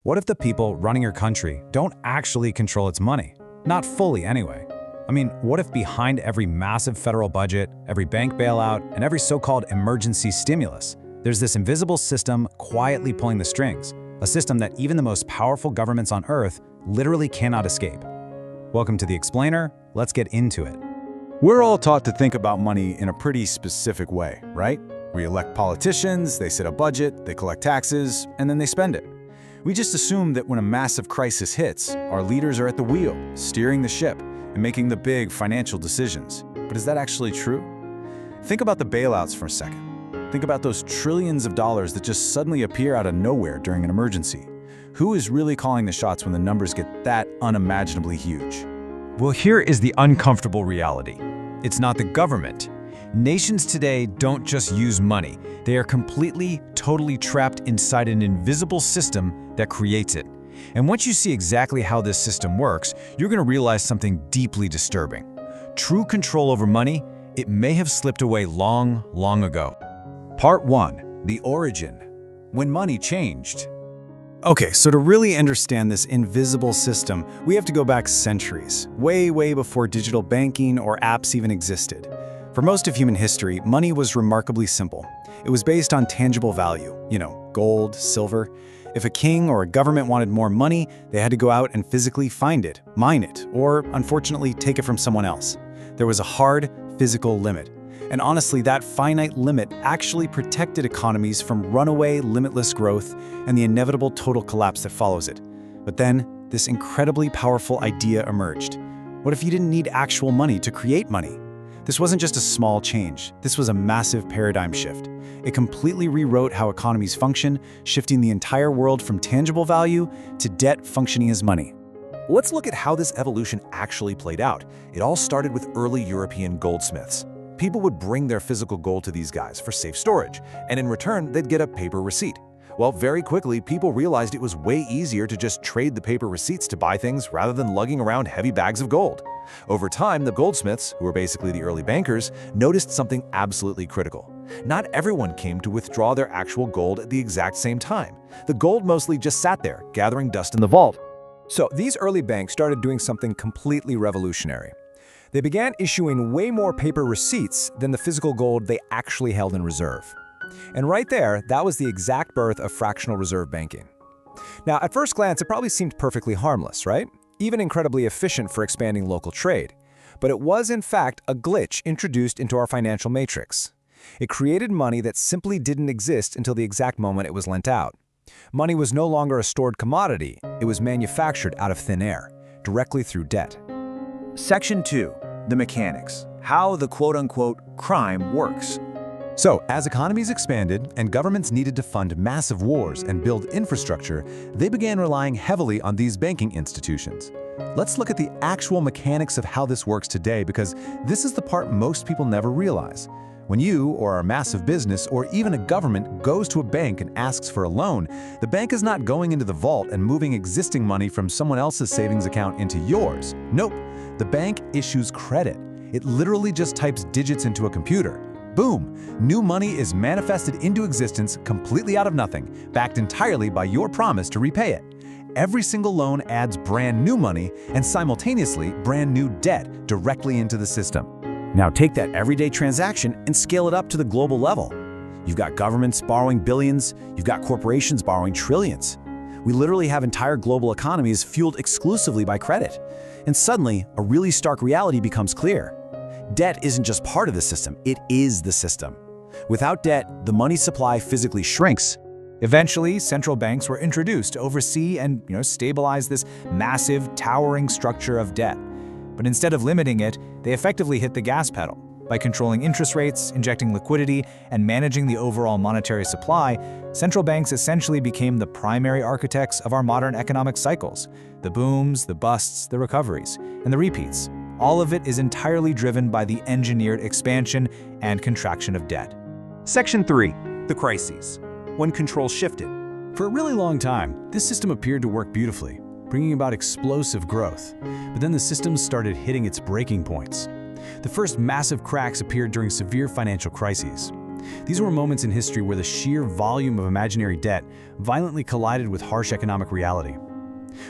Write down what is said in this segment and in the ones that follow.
What if the people running your country don't actually control its money? Not fully, anyway. I mean, what if behind every massive federal budget, every bank bailout, and every so-called emergency stimulus, there's this invisible system quietly pulling the strings, a system that even the most powerful governments on Earth literally cannot escape? Welcome to The Explainer. Let's get into it. We're all taught to think about money in a pretty specific way, right? We elect politicians, they set a budget, they collect taxes, and then they spend it. We just assume that when a massive crisis hits, our leaders are at the wheel, steering the ship, and making the big financial decisions. But is that actually true? Think about the bailouts for a second. Think about those trillions of dollars that just suddenly appear out of nowhere during an emergency. Who is really calling the shots when the numbers get that unimaginably huge? Well, here is the uncomfortable reality. It's not the government. Nations today don't just use money. They are completely, totally trapped inside an invisible system that creates it. And once you see exactly how this system works, you're going to realize something deeply disturbing. True control over money, it may have slipped away long, long ago. Part 1. The origin. When money changed. Okay, so to really understand this invisible system, we have to go back centuries, way before digital banking or apps even existed. For most of human history, money was remarkably simple. It was based on tangible value, gold, silver. If a king or a government wanted more money, they had to go out and physically find it, mine it, or unfortunately take it from someone else. There was a hard, physical limit. And honestly, that finite limit actually protected economies from runaway, limitless growth and the inevitable total collapse that follows it. But then, this incredibly powerful idea emerged. What if you didn't need actual money to create money? This wasn't just a small change. This was a massive paradigm shift. It completely rewrote how economies function, shifting the entire world from tangible value to debt functioning as money. Let's look at how this evolution actually played out. It all started with early European goldsmiths. People would bring their physical gold to these guys for safe storage, and in return, they'd get a paper receipt. Well, very quickly, people realized it was way easier to just trade the paper receipts to buy things rather than lugging around heavy bags of gold. Over time, the goldsmiths, who were basically the early bankers, noticed something absolutely critical. Not everyone came to withdraw their actual gold at the exact same time. The gold mostly just sat there, gathering dust in the vault. So these early banks started doing something completely revolutionary. They began issuing way more paper receipts than the physical gold they actually held in reserve. And right there, that was the exact birth of fractional reserve banking. Now, at first glance, it probably seemed perfectly harmless, right? Even incredibly efficient for expanding local trade. But it was, in fact, a glitch introduced into our financial matrix. It created money that simply didn't exist until the exact moment it was lent out. Money was no longer a stored commodity, it was manufactured out of thin air, directly through debt. Section 2. The mechanics. How the quote-unquote crime works. So, as economies expanded and governments needed to fund massive wars and build infrastructure, they began relying heavily on these banking institutions. Let's look at the actual mechanics of how this works today, because this is the part most people never realize. When you, or a massive business, or even a government goes to a bank and asks for a loan, the bank is not going into the vault and moving existing money from someone else's savings account into yours. Nope. The bank issues credit. It literally just types digits into a computer. Boom! New money is manifested into existence completely out of nothing, backed entirely by your promise to repay it. Every single loan adds brand new money and simultaneously brand new debt directly into the system. Now take that everyday transaction and scale it up to the global level. You've got governments borrowing billions, you've got corporations borrowing trillions. We literally have entire global economies fueled exclusively by credit. And suddenly, a really stark reality becomes clear. Debt isn't just part of the system, it is the system. Without debt, the money supply physically shrinks. Eventually, central banks were introduced to oversee and stabilize this massive, towering structure of debt. But instead of limiting it, they effectively hit the gas pedal. By controlling interest rates, injecting liquidity, and managing the overall monetary supply, central banks essentially became the primary architects of our modern economic cycles. The booms, the busts, the recoveries, and the repeats. All of it is entirely driven by the engineered expansion and contraction of debt. Section 3. The crises. When control shifted. For a really long time, this system appeared to work beautifully, bringing about explosive growth. But then the system started hitting its breaking points. The first massive cracks appeared during severe financial crises. These were moments in history where the sheer volume of imaginary debt violently collided with harsh economic reality.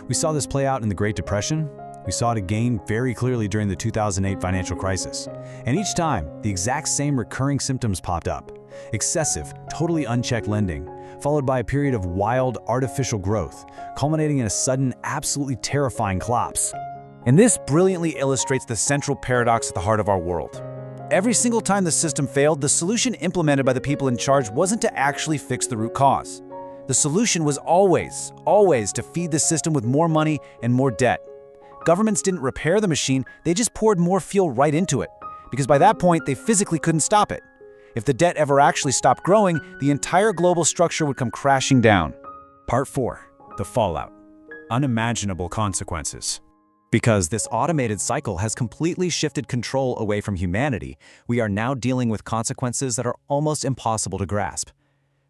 We saw this play out in the Great Depression. We saw it again very clearly during the 2008 financial crisis. And each time, the exact same recurring symptoms popped up. Excessive, totally unchecked lending, followed by a period of wild, artificial growth, culminating in a sudden, absolutely terrifying collapse. And this brilliantly illustrates the central paradox at the heart of our world. Every single time the system failed, the solution implemented by the people in charge wasn't to actually fix the root cause. The solution was always to feed the system with more money and more debt. Governments didn't repair the machine, they just poured more fuel right into it, because by that point, they physically couldn't stop it. If the debt ever actually stopped growing, the entire global structure would come crashing down. Part 4. The fallout. Unimaginable consequences. Because this automated cycle has completely shifted control away from humanity, we are now dealing with consequences that are almost impossible to grasp.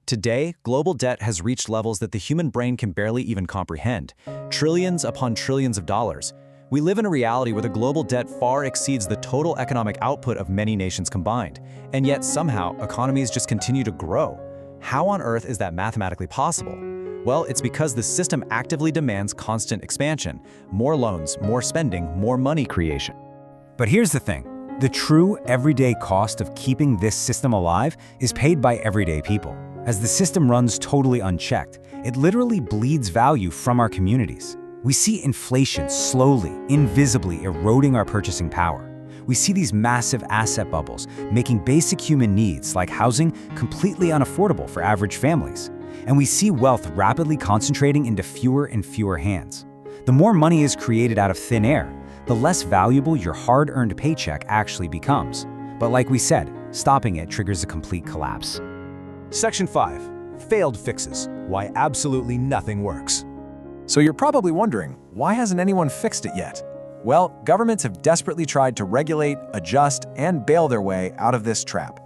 Today, global debt has reached levels that the human brain can barely even comprehend. Trillions upon trillions of dollars. We live in a reality where the global debt far exceeds the total economic output of many nations combined. And yet somehow, economies just continue to grow. How on earth is that mathematically possible? Well, it's because the system actively demands constant expansion. More loans, more spending, more money creation. But here's the thing. The true everyday cost of keeping this system alive is paid by everyday people. As the system runs totally unchecked, it literally bleeds value from our communities. We see inflation slowly, invisibly eroding our purchasing power. We see these massive asset bubbles, making basic human needs like housing completely unaffordable for average families. And we see wealth rapidly concentrating into fewer and fewer hands. The more money is created out of thin air, the less valuable your hard-earned paycheck actually becomes. But like we said, stopping it triggers a complete collapse. Section 5. Failed fixes. Why absolutely nothing works. So you're probably wondering, why hasn't anyone fixed it yet? Well, governments have desperately tried to regulate, adjust, and bail their way out of this trap.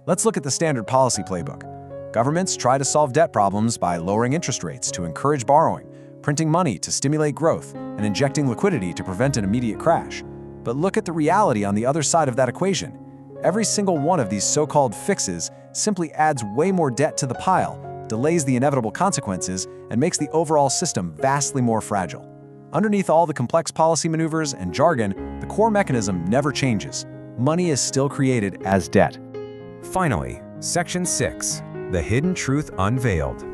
Let's look at the standard policy playbook. Governments try to solve debt problems by lowering interest rates to encourage borrowing, printing money to stimulate growth, and injecting liquidity to prevent an immediate crash. But look at the reality on the other side of that equation. Every single one of these so-called fixes simply adds way more debt to the pile, delays the inevitable consequences, and makes the overall system vastly more fragile. Underneath all the complex policy maneuvers and jargon, the core mechanism never changes. Money is still created as debt. Finally, Section 6. The hidden truth unveiled.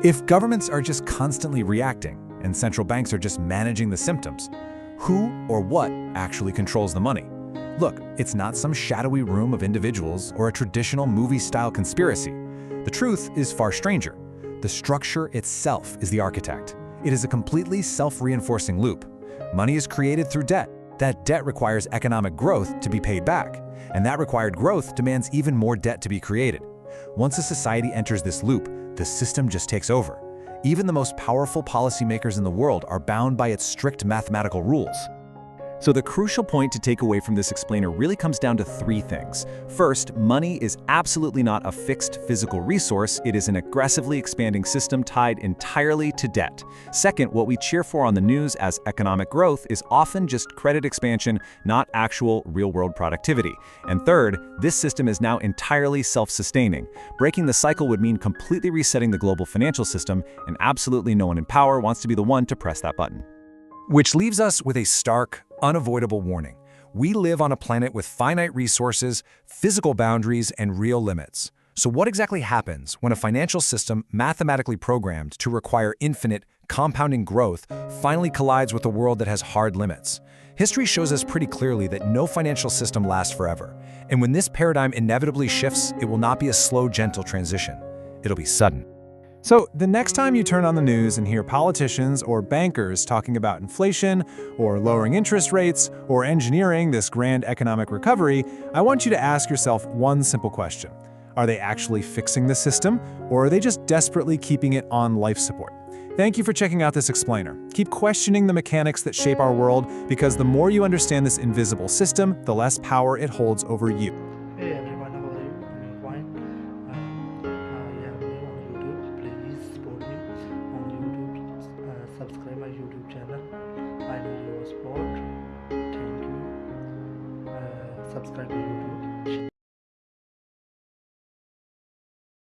If governments are just constantly reacting and central banks are just managing the symptoms, who or what actually controls the money? Look, it's not some shadowy room of individuals or a traditional movie-style conspiracy. The truth is far stranger. The structure itself is the architect. It is a completely self-reinforcing loop. Money is created through debt. That debt requires economic growth to be paid back, and that required growth demands even more debt to be created. Once a society enters this loop, the system just takes over. Even the most powerful policymakers in the world are bound by its strict mathematical rules. So the crucial point to take away from this explainer really comes down to 3 things. First, money is absolutely not a fixed physical resource. It is an aggressively expanding system tied entirely to debt. Second, what we cheer for on the news as economic growth is often just credit expansion, not actual real-world productivity. And third, this system is now entirely self-sustaining. Breaking the cycle would mean completely resetting the global financial system, and absolutely no one in power wants to be the one to press that button. Which leaves us with a stark, unavoidable warning. We live on a planet with finite resources, physical boundaries, and real limits. So what exactly happens when a financial system mathematically programmed to require infinite, compounding growth finally collides with a world that has hard limits? History shows us pretty clearly that no financial system lasts forever. And when this paradigm inevitably shifts, it will not be a slow, gentle transition. It'll be sudden. So the next time you turn on the news and hear politicians or bankers talking about inflation or lowering interest rates or engineering this grand economic recovery, I want you to ask yourself one simple question. Are they actually fixing the system, or are they just desperately keeping it on life support? Thank you for checking out this explainer. Keep questioning the mechanics that shape our world, because the more you understand this invisible system, the less power it holds over you.